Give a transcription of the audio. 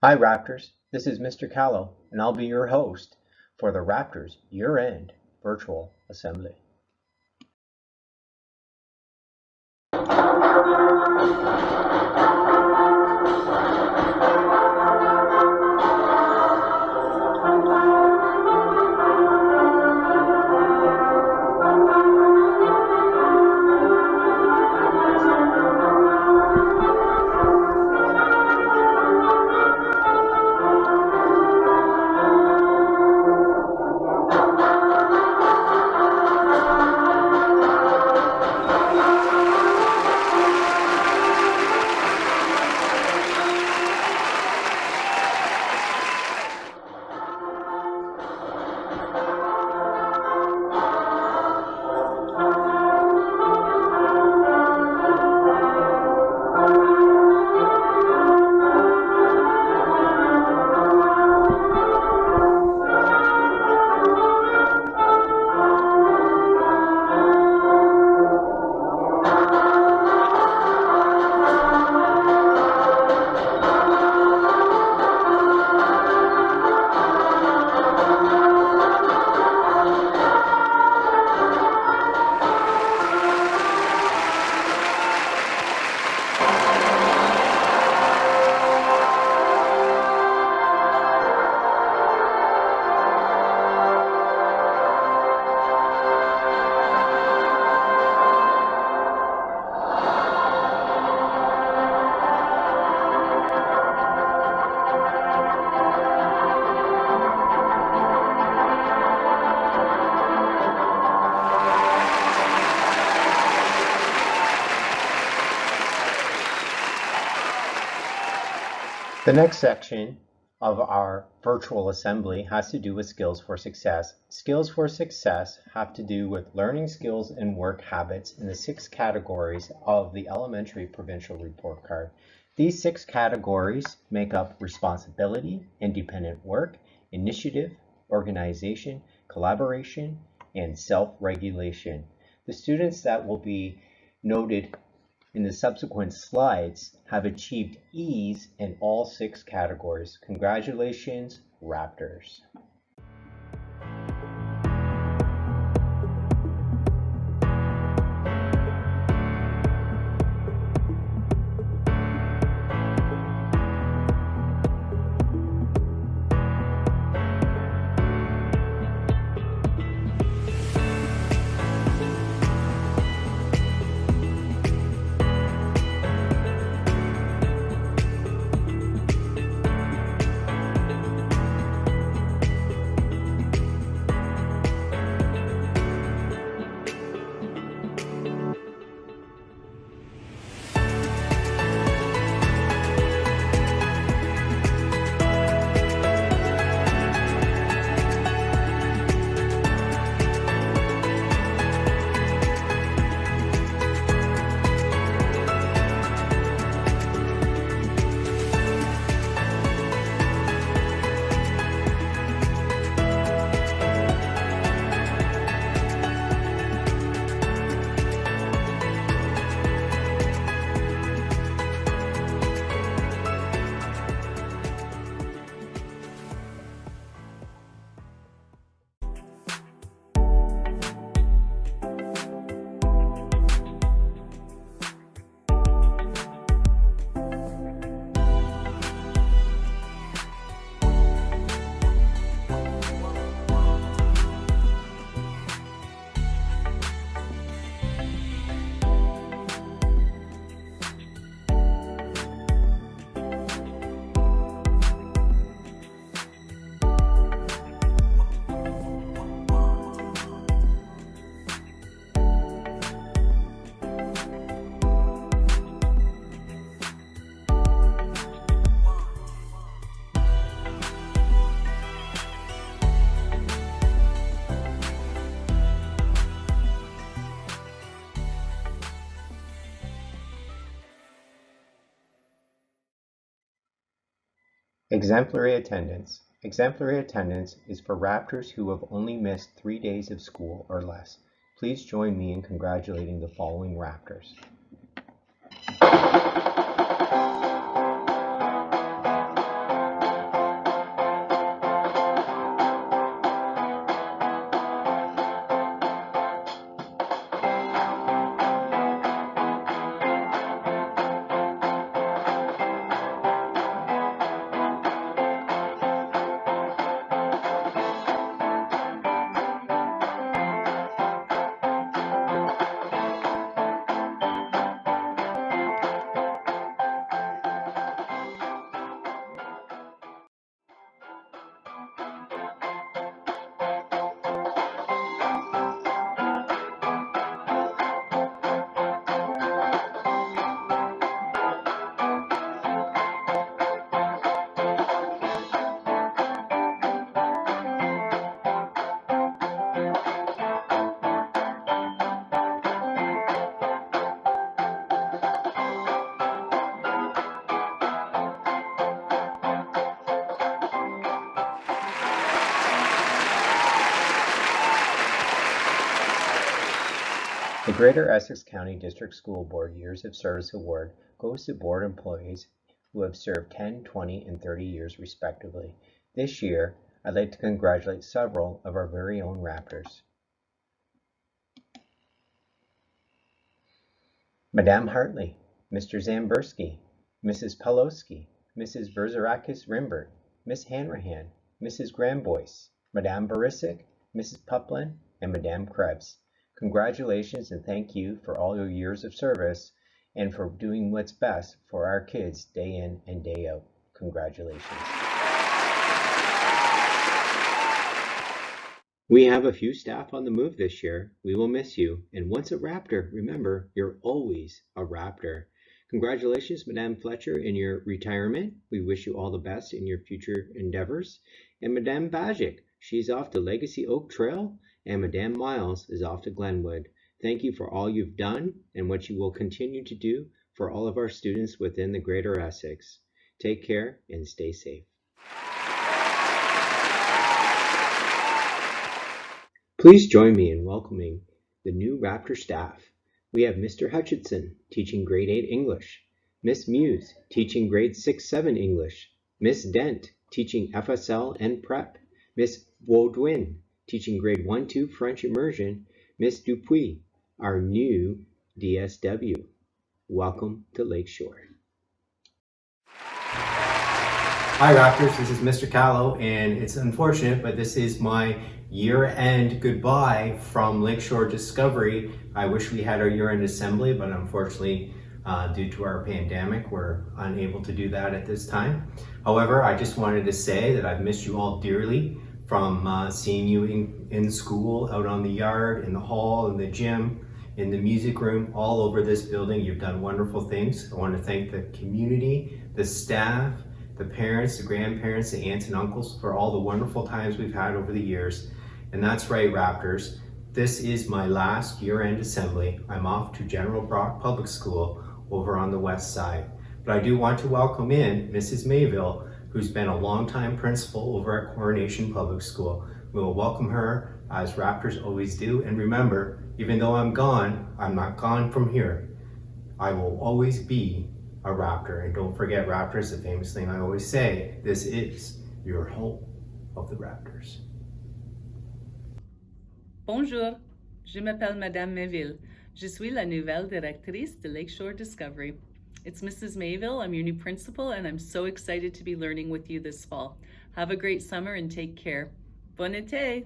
Hi Raptors, this is Mr. Callow, and I'll be your host for the Raptors Year-End Virtual Assembly. The next section of our virtual assembly has to do with skills for success. Skills for success have to do with learning skills and work habits in the 6 categories of the Elementary Provincial Report Card. These 6 categories make up responsibility, independent work, initiative, organization, collaboration, and self-regulation. The students that will be noted in the subsequent slides have achieved E's in all 6 categories. Congratulations, Raptors! Exemplary attendance. Exemplary attendance is for Raptors who have only missed 3 days of school or less. Please join me in congratulating the following Raptors. The Greater Essex County District School Board Years of Service Award goes to board employees who have served 10, 20, and 30 years respectively. This year, I'd like to congratulate several of our very own Raptors. Madame Hartley, Mr. Zambersky, Mrs. Pelowski, Mrs. Berzerakis-Rimbert, Miss Hanrahan, Mrs. Gramboyce, Madame Barisic, Mrs. Puplin, and Madame Krebs. Congratulations and thank you for all your years of service and for doing what's best for our kids day in and day out. Congratulations. We have a few staff on the move this year. We will miss you. And once a Raptor, remember, you're always a Raptor. Congratulations, Madame Fletcher, in your retirement. We wish you all the best in your future endeavors. And Madame Bajic, she's off to Legacy Oak Trail, and Madame Miles is off to Glenwood. Thank you for all you've done and what you will continue to do for all of our students within the Greater Essex. Take care and stay safe. Please join me in welcoming the new Raptor staff. We have Mr. Hutchinson teaching grade 8 English, Miss Muse teaching grade 6-7 English, Miss Dent teaching FSL and Prep, Miss Baudouin teaching grade 1-2 French Immersion, Miss Dupuis, our new DSW. Welcome to Lakeshore. Hi Raptors, this is Mr. Callow, and it's unfortunate, but this is my year-end goodbye from Lakeshore Discovery. I wish we had our year-end assembly, but unfortunately, due to our pandemic, we're unable to do that at this time. However, I just wanted to say that I've missed you all dearly, from seeing you in school, out on the yard, in the hall, in the gym, in the music room, all over this building. You've done wonderful things. I want to thank the community, the staff, the parents, the grandparents, the aunts and uncles for all the wonderful times we've had over the years. And that's right, Raptors. This is my last year-end assembly. I'm off to General Brock Public School over on the west side. But I do want to welcome in Mrs. Mayville, who's been a longtime principal over at Coronation Public School. We will welcome her as Raptors always do. And remember, even though I'm gone, I'm not gone from here. I will always be a Raptor. And don't forget, Raptors, the famous thing I always say, this is your home of the Raptors. Bonjour, je m'appelle Madame Mayville. Je suis la nouvelle directrice de Lakeshore Discovery. It's Mrs. Mayville, I'm your new principal, and I'm so excited to be learning with you this fall. Have a great summer and take care. Bon été!